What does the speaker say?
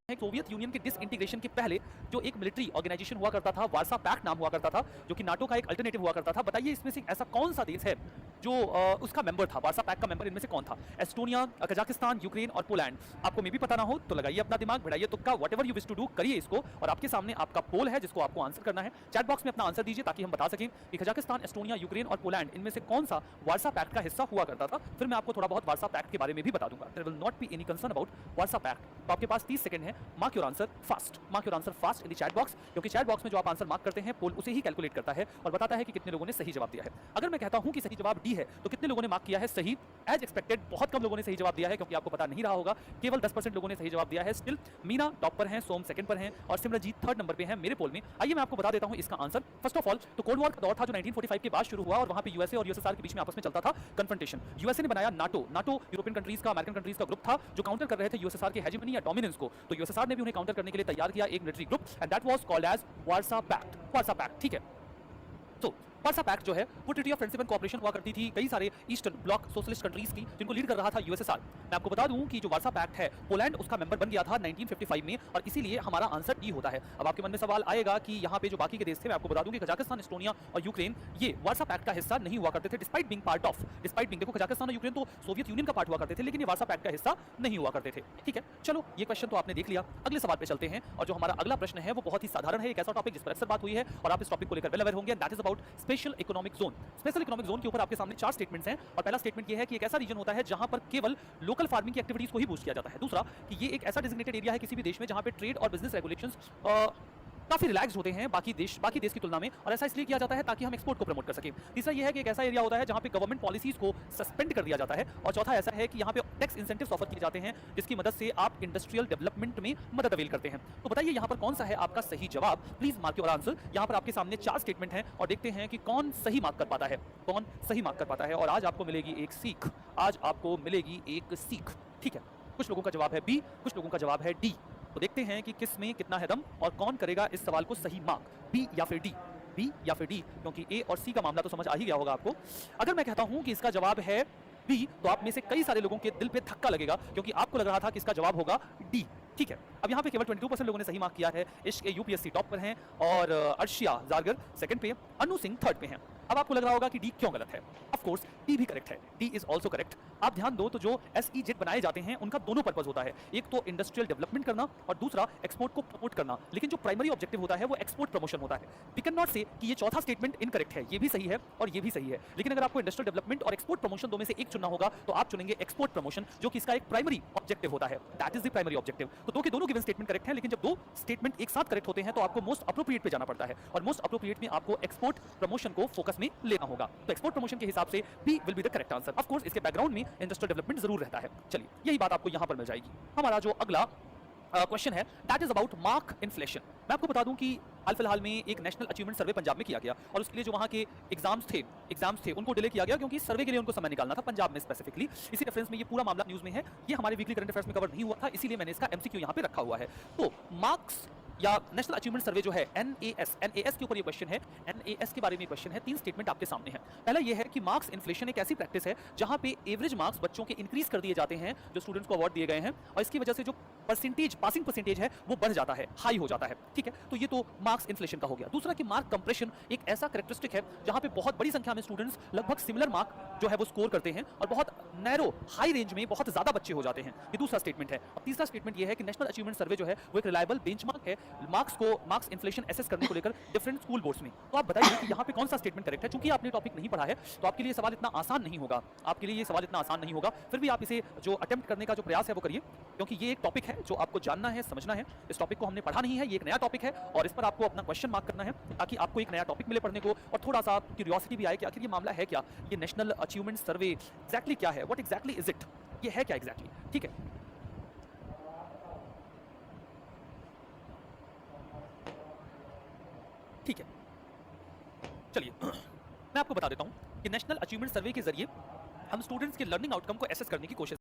है Soviet union के disintegration के पहले जो एक मिलिट्री ऑर्गेनाइजेशन हुआ करता था, वार्सा पैक्ट नाम हुआ करता था, जो कि नाटो का एक अल्टरनेटिव हुआ करता था। बताइए इसमें से ऐसा कौन सा देश है जो उसका मेंबर था, वार्सा पैक्ट का मेंबर इनमें से कौन था? एस्टोनिया, कजाकिस्तान, यूक्रेन और पोलैंड। आपको मे भी पता ना हो तो लगाइए अपना दिमाग, बढ़ाइए तुक्का, whatever you wish to do करिए इसको, और आपके सामने आपका पोल है जिसको आपको आंसर करना है। चैट बॉक्स में अपना आंसर दीजिए ताकि हम बता सकें कि कजाकिस्तान, एस्टोनिया, यूक्रेन और पोलैंड इनमें से कौन सा वार्सा पैक्ट का हिस्सा हुआ करता था। फिर मैं आपको थोड़ा बहुत वार्सा पैक्ट के बारे में भी बता दूंगा। There will not be any concern about Warsaw Pact. तो आपके पास 30 सेकंड है, mark your answer fast, mark your answer fast in the chat box, क्योंकि चैट बॉक्स में जो आप आंसर मार्क करते हैं पोल उसे ही कैलकुलेट करता है और बताता है कि कितने लोगों ने सही जवाब दिया है। अगर मैं कहता हूं कि सही जवाब डी है तो कितने लोगों ने मार्क किया है सही? एज एक्सपेक्टेड बहुत कम लोगों ने सही जवाब दिया है, क्योंकि आपको पता नहीं रहा होगा, केवल 10% लोगों ने सही जवाब दिया है। स्टिल मीना टॉप पर हैं, सोम सेकंड पर हैं और सिमरजीत थर्ड नंबर पे हैं मेरे पोल में। आइए मैं आपको बता देता हूं इसका आंसर। फर्स्ट ऑफ ऑल तो कोल्ड वॉर का दौर था जो 1945 के बाद शुरू हुआ और वहां पे यूएसए और यूएसएसआर के बीच में आपस में चलता था कन्फ्रंटेशन। यूएसए ने बनाया नाटो। नाटो यूरोपियन कंट्रीज का, अमेरिकन कंट्रीज का ग्रुप था जो काउंटर कर रहे थे यूएसएसआर के हेजेमनी या डोमिनेंस को। तो यूएसएसआर ने भी उन्हें काउंटर करने के लिए तैयार किया एक military group, and that was called as Warsaw Pact. Warsaw Pact, ठीक है। तो वार्सा पैक्ट जो है वो treaty of friendship and cooperation हुआ करती थी कई सारे ईस्टर्न ब्लॉक सोशलिस्ट कंट्रीज की, जिनको लीड कर रहा था यूएसएसआर। मैं आपको बता दूं कि जो वार्सा पैक्ट है पोलैंड उसका मेंबर बन गया था 1955 में, और इसीलिए हमारा आंसर डी होता है। अब आपके मन में सवाल आएगा कि यहाँ पे जो बाकी के देश थे, मैं आपको बता दूं कि कजाकिस्तान, एस्टोनिया और यूक्रेन ये वार्सा पैक्ट का हिस्सा नहीं हुआ करते थे, despite being part of. Despite being, देखो कजाकिस्तान और यूक्रेन तो सोवियत यूनियन का पार्ट हुआ करते थे, लेकिन ये वार्सा पैक्ट का हिस्सा नहीं हुआ करते थे। ठीक है, चलो ये क्वेश्चन तो आपने देख लिया। अगले सवाल पे चलते हैं, और जो हमारा अगला प्रश्न है वो बहुत ही साधारण है, एक ऐसा टॉपिक जिस पर अक्सर बात हुई है और आप इस टॉपिक को लेकर वेल अवेयर होंगे, that is about special economic zone. Special economic zone के ऊपर आपके सामने 4 स्टेटमेंट्स हैं, और पहला स्टेटमेंट ये है कि एक ऐसा रीजन होता है जहां पर केवल लोकल फार्मिंग की एक्टिविटीज को ही बूस्ट किया जाता है। दूसरा कि ये एक ऐसा डेजिग्नेटेड एरिया है किसी भी देश में जहां पे ट्रेड और बिजनेस रेगुलेशंस काफी रिलैक्स्ड होते हैं बाकी देश की तुलना में, और ऐसा इसलिए किया जाता है ताकि हम एक्सपोर्ट को प्रमोट कर सकें। तीसरा यह है कि एक ऐसा एरिया होता है जहां पे गवर्नमेंट पॉलिसीज को सस्पेंड कर दिया जाता है, और चौथा ऐसा है कि यहाँ पे टैक्स इंसेंटिव्स ऑफर किए जाते हैं जिसकी मदद से आप इंडस्ट्रियल डेवलपमेंट में मदद अवेल करते हैं। तो बताइए यहाँ पर कौन सा है आपका सही जवाब? Please mark your answer. यहाँ पर आपके सामने 4 स्टेटमेंट हैं और देखते हैं कि कौन सही मार्क कर पाता है, कौन सही मार्क कर पाता है। और आज आपको मिलेगी एक सीख, आज आपको मिलेगी एक सीख, ठीक है। कुछ लोगों का जवाब है बी, कुछ लोगों का जवाब है डी। तो देखते हैं कि किस में कितना है दम और कौन करेगा इस सवाल को सही मार्क, बी या फिर डी, बी या फिर डी, क्योंकि ए और सी का मामला तो समझ आ ही गया होगा आपको। अगर मैं कहता हूं कि इसका जवाब है बी, तो आप में से कई सारे लोगों के दिल पे धक्का लगेगा, क्योंकि आपको लग रहा था कि इसका जवाब होगा डी। ठीक है, अब यहाँ पे केवल 22% लोगों ने सही मार्क किया है। इश्क यूपीएससी टॉप पर हैं और अर्शिया जारगर सेकंड पे, अनु सिंह थर्ड पे हैं। अब आपको लग रहा होगा कि डी क्यों गलत है? ऑफ कोर्स डी भी करेक्ट है, डी इज आल्सो करेक्ट। आप ध्यान दो तो जो एसईजेड बनाए जाते हैं उनका दोनों पर्पस होता है, एक तो इंडस्ट्रियल डेवलपमेंट करना और दूसरा एक्सपोर्ट को प्रमोट करना, लेकिन जो प्राइमरी ऑब्जेक्टिव होता है वो एक्सपोर्ट प्रमोशन होता है। वी कैन नॉट से कि ये चौथा स्टेटमेंट इनकरेक्ट है, ये भी सही है और ये भी सही है, लेकिन अगर आपको इंडस्ट्रियल डेवलपमेंट और एक्सपोर्ट प्रमोशन दो में से एक चुनना होगा तो आप चुनेंगे एक्सपोर्ट प्रमोशन, जो कि इसका एक प्राइमरी ऑब्जेक्टिव होता है, that is the primary objective. तो दो के दोनों गिवन स्टेटमेंट करेक्ट हैं, लेकिन जब दो स्टेटमेंट एक साथ करेक्ट होते हैं तो आपको मोस्ट अप्रोप्रिएट पे जाना पड़ता है, और मोस्ट अप्रोप्रिएट में आपको एक्सपोर्ट प्रमोशन को फोकस में लेना होगा। तो एक्सपोर्ट प्रमोशन के हिसाब से B will be the correct answer. Of course इसके बैकग्राउंड में इंडस्ट्रियल डेवलपमेंट जरूर रहता है। चलिए यही बात आपको यहां पर मिल जाएगी। हमारा जो अगला क्वेश्चन है that is about mark inflation. मैं आपको बता दूं कि हाल फिलहाल में एक नेशनल अचीवमेंट सर्वे पंजाब में किया गया, और उसके लिए जो वहाँ के एग्जाम्स थे उनको डिले किया गया, क्योंकि सर्वे के लिए उनको समय निकालना था पंजाब में स्पेसिफिकली। इसी रेफरेंस में ये पूरा मामला न्यूज़ में है, ये हमारे वीकली करंट अफेयर्स में कवर नहीं हुआ था, इसीलिए मैंने इसका एमसीक्यू यहाँ पे रखा हुआ है। तो मार्क्स या नेशनल अचीवमेंट सर्वे जो है एनएएस के ऊपर ये क्वेश्चन है, एनएएस के बारे में क्वेश्चन है। 3 स्टेटमेंट आपके सामने है। पहला ये है कि मार्क्स इन्फ्लेशन एक ऐसी प्रैक्टिस है जहां पे एवरेज मार्क्स बच्चों के इंक्रीज कर दिए जाते हैं जो स्टूडेंट्स को अवार्ड दिए गए हैं, और इसकी वजह से जो पासिंग परसेंटेज है वो बढ़ जाता है, हाई हो जाता है। ठीक है, तो ये तो मार्क्स इन्फ्लेशन का हो गया। दूसरा कि मार्क कंप्रेशन एक ऐसा कैरेक्टरिस्टिक है जहां पे बहुत बड़ी संख्या में स्टूडेंट्स लगभग सिमिलर मार्क जो है वो स्कोर करते हैं और बहुत नैरो हाई रेंज में बहुत ज्यादा बच्चे हो जाते हैं। ये दूसरा स्टेटमेंट है। अब तीसरा स्टेटमेंट ये है कि नेशनल अचीवमेंट सर्वे जो है वो एक रिलायबल बेंचमार्क है मार्क्स इन्फ्लेशन एसेस करने को लेकर डिफरेंट स्कूल बोर्ड्स में। तो आप बताइए कि यहाँ पे कौन सा स्टेटमेंट करेक्ट है? चूंकि आपने टॉपिक नहीं पढ़ा है तो आपके लिए सवाल इतना आसान नहीं होगा, फिर भी आप इसे जो अटेम्प्ट करने का जो प्रयास है वो करिए, क्योंकि ये एक टॉपिक है जो आपको जानना है, समझना है। इस टॉपिक को हमने पढ़ा नहीं है, ये एक नया टॉपिक है और इस पर आपको अपना क्वेश्चन मार्क करना है ताकि आपको एक नया टॉपिक मिले पढ़ने को, और थोड़ा सा क्यूरियोसिटी भी आए कि आखिर ये मामला है क्या, ये नेशनल अचीवमेंट सर्वे एग्जैक्टली क्या है, व्हाट एग्जैक्टली इज इट, ये है क्या एग्जैक्टली। ठीक है, ठीक है, चलिए मैं आपको बता देता हूं कि नेशनल अचीवमेंट सर्वे के जरिए हम स्टूडेंट्स के लर्निंग आउटकम को एसेस करने की कोशिश